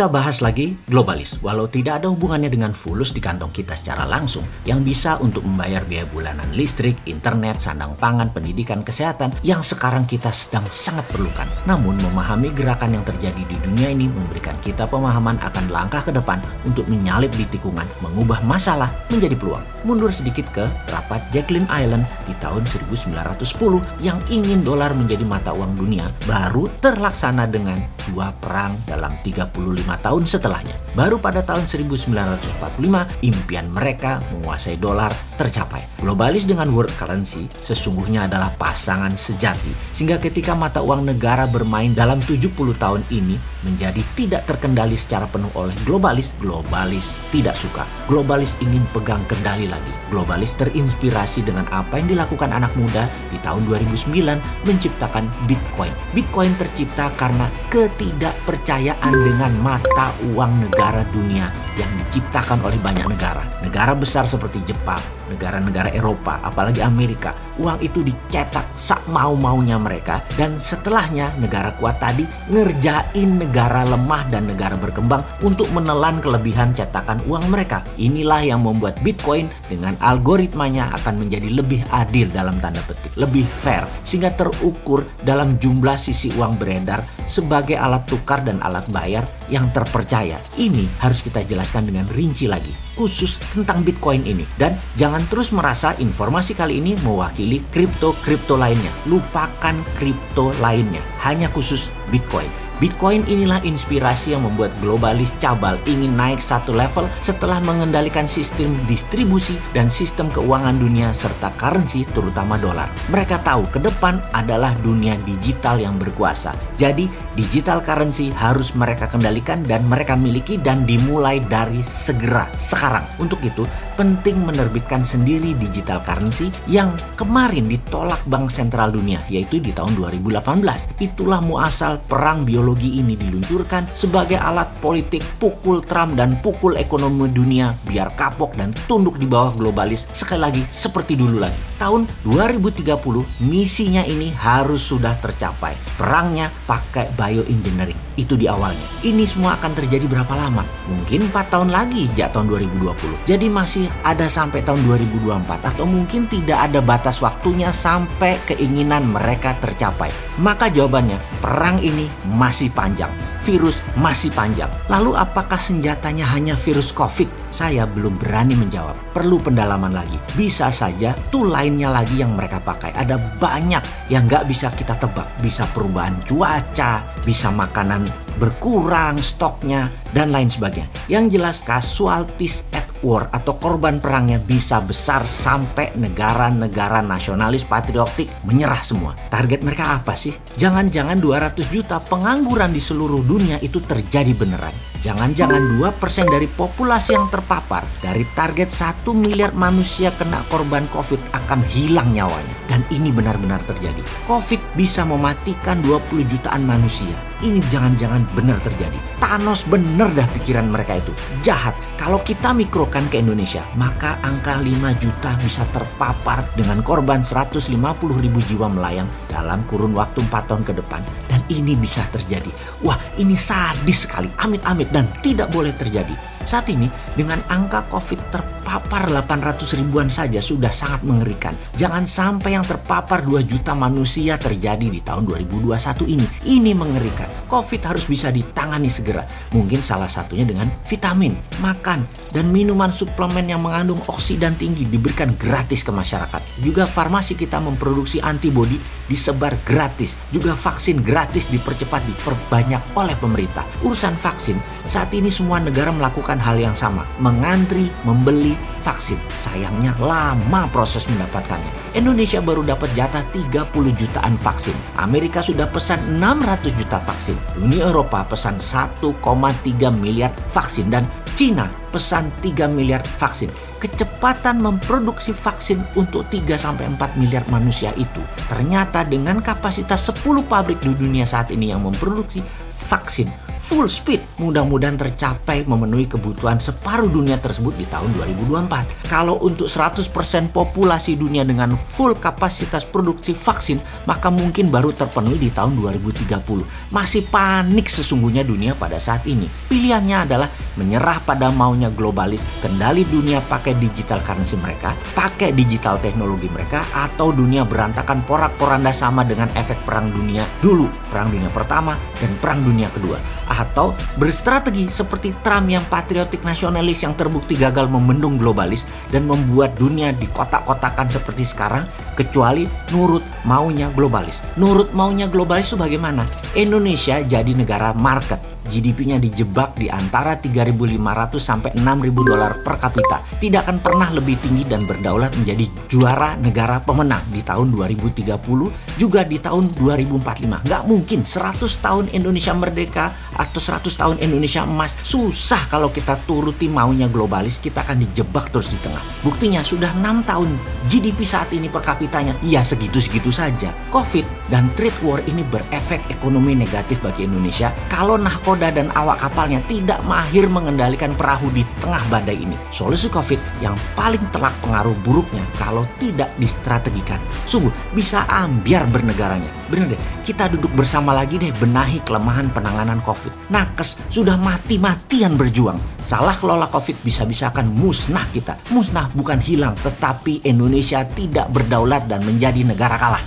Kita bahas lagi globalis. Walau tidak ada hubungannya dengan fulus di kantong kita secara langsung, yang bisa untuk membayar biaya bulanan listrik, internet, sandang pangan, pendidikan, kesehatan yang sekarang kita sedang sangat perlukan. Namun memahami gerakan yang terjadi di dunia ini memberikan kita pemahaman akan langkah ke depan untuk menyalip di tikungan, mengubah masalah menjadi peluang. Mundur sedikit ke rapat Jacqueline Island di tahun 1910 yang ingin dolar menjadi mata uang dunia baru terlaksana dengan 2 perang dalam 35 tahun setelahnya. Baru pada tahun 1945 impian mereka menguasai dolar tercapai. Globalis dengan world currency sesungguhnya adalah pasangan sejati, sehingga ketika mata uang negara bermain dalam 70 tahun ini menjadi tidak terkendali secara penuh oleh globalis, globalis tidak suka. Globalis ingin pegang kendali lagi. Globalis terinspirasi dengan apa yang dilakukan anak muda di tahun 2009 menciptakan Bitcoin. Bitcoin tercipta karena ketidakpercayaan dengan mata uang negara dunia yang diciptakan oleh banyak negara. Negara besar seperti Jepang, negara-negara Eropa, apalagi Amerika. Uang itu dicetak sak mau-maunya mereka, dan setelahnya negara kuat tadi ngerjain negara lemah dan negara berkembang untuk menelan kelebihan cetakan uang mereka. Inilah yang membuat Bitcoin dengan algoritmanya akan menjadi lebih adil dalam tanda petik, lebih fair, sehingga terukur dalam jumlah sisi uang beredar sebagai alat tukar dan alat bayar yang terpercaya. Ini harus kita jelaskan dengan rinci lagi khusus tentang Bitcoin ini, dan jangan terus merasa informasi kali ini mewakili kripto lainnya. Lupakan kripto lainnya, hanya khusus Bitcoin. Bitcoin inilah inspirasi yang membuat globalis cabal ingin naik satu level setelah mengendalikan sistem distribusi dan sistem keuangan dunia serta currency terutama dolar. Mereka tahu ke depan adalah dunia digital yang berkuasa. Jadi digital currency harus mereka kendalikan dan mereka miliki dan dimulai dari segera sekarang. Untuk itu penting menerbitkan sendiri digital currency yang kemarin ditolak Bank Sentral Dunia, yaitu di tahun 2018. Itulah muasal perang biologi ini diluncurkan sebagai alat politik pukul Trump dan pukul ekonomi dunia biar kapok dan tunduk di bawah globalis sekali lagi seperti dulu lagi. Tahun 2030 misinya ini harus sudah tercapai. Perangnya pakai bioengineering. Itu di awalnya. Ini semua akan terjadi berapa lama? Mungkin 4 tahun lagi sejak tahun 2020. Jadi masih ada sampai tahun 2024, atau mungkin tidak ada batas waktunya sampai keinginan mereka tercapai. Maka jawabannya, perang ini masih panjang, virus masih panjang. Lalu apakah senjatanya hanya virus COVID? Saya belum berani menjawab. Perlu pendalaman lagi. Bisa saja tool lainnya lagi yang mereka pakai. Ada banyak yang nggak bisa kita tebak. Bisa perubahan cuaca, bisa makanan berkurang stoknya, dan lain sebagainya. Yang jelas casualties at war atau korban perangnya bisa besar sampai negara-negara nasionalis patriotik menyerah semua. Target mereka apa sih? Jangan-jangan 200 juta pengangguran di seluruh dunia itu terjadi beneran. Jangan-jangan 2% dari populasi yang terpapar dari target 1 miliar manusia kena korban COVID akan hilang nyawanya. Dan ini benar-benar terjadi. COVID bisa mematikan 20 jutaan manusia. Ini jangan-jangan benar terjadi. Thanos bener dah pikiran mereka itu. Jahat. Kalau kita mikrokan ke Indonesia, maka angka 5 juta bisa terpapar dengan korban 150 ribu jiwa melayang dalam kurun waktu 4 tahun ke depan. Dan ini bisa terjadi. Wah, ini sadis sekali. Amit-amit dan tidak boleh terjadi. Saat ini dengan angka COVID terpapar 800 ribuan saja sudah sangat mengerikan. Jangan sampai yang terpapar 2 juta manusia terjadi di tahun 2021 ini. Ini mengerikan. COVID harus bisa ditangani segera. Mungkin salah satunya dengan vitamin, makan, dan minuman suplemen yang mengandung oksidan tinggi diberikan gratis ke masyarakat. Juga farmasi kita memproduksi antibodi disebar gratis. Juga vaksin gratis dipercepat, diperbanyak oleh pemerintah. Urusan vaksin, saat ini semua negara melakukan hal yang sama, mengantri membeli vaksin. Sayangnya lama proses mendapatkannya. Indonesia baru dapat jatah 30 jutaan vaksin. Amerika sudah pesan 600 juta vaksin. Uni Eropa pesan 1,3 miliar vaksin, dan Cina pesan 3 miliar vaksin. Kecepatan memproduksi vaksin untuk 3-4 miliar manusia itu ternyata dengan kapasitas 10 pabrik di dunia saat ini yang memproduksi vaksin full speed. Mudah-mudahan tercapai memenuhi kebutuhan separuh dunia tersebut di tahun 2024. Kalau untuk 100% populasi dunia dengan full kapasitas produksi vaksin, maka mungkin baru terpenuhi di tahun 2030. Masih panik sesungguhnya dunia pada saat ini. Pilihannya adalah menyerah pada maunya globalis, kendali dunia pakai digital currency mereka, pakai digital teknologi mereka, atau dunia berantakan porak-poranda sama dengan efek perang dunia dulu, perang dunia pertama dan perang dunia kedua. Atau berstrategi seperti Trump yang patriotik nasionalis yang terbukti gagal membendung globalis dan membuat dunia dikotak-kotakan seperti sekarang, kecuali nurut maunya globalis. Nurut maunya globalis itu bagaimana? Indonesia jadi negara market. GDP-nya dijebak di antara 3.500 sampai 6.000 dolar per kapita. Tidak akan pernah lebih tinggi dan berdaulat menjadi juara negara pemenang di tahun 2030, juga di tahun 2045. Nggak mungkin 100 tahun Indonesia merdeka atau 100 tahun Indonesia emas. Susah kalau kita turuti maunya globalis, kita akan dijebak terus di tengah. Buktinya sudah 6 tahun GDP saat ini per kapitanya, ya segitu-segitu saja. Covid dan trade war ini berefek ekonomi negatif bagi Indonesia kalau nahkoda dan awak kapalnya tidak mahir mengendalikan perahu di tengah badai ini. Solusi Covid yang paling telak pengaruh buruknya kalau tidak distrategikan. Sungguh bisa ambiar bernegaranya. Bener deh, kita duduk bersama lagi deh benahi kelemahan penanganan Covid. Nakes sudah mati-matian berjuang. Salah kelola Covid bisa-bisa akan musnah kita. Musnah bukan hilang, tetapi Indonesia tidak berdaulat dan menjadi negara kalah.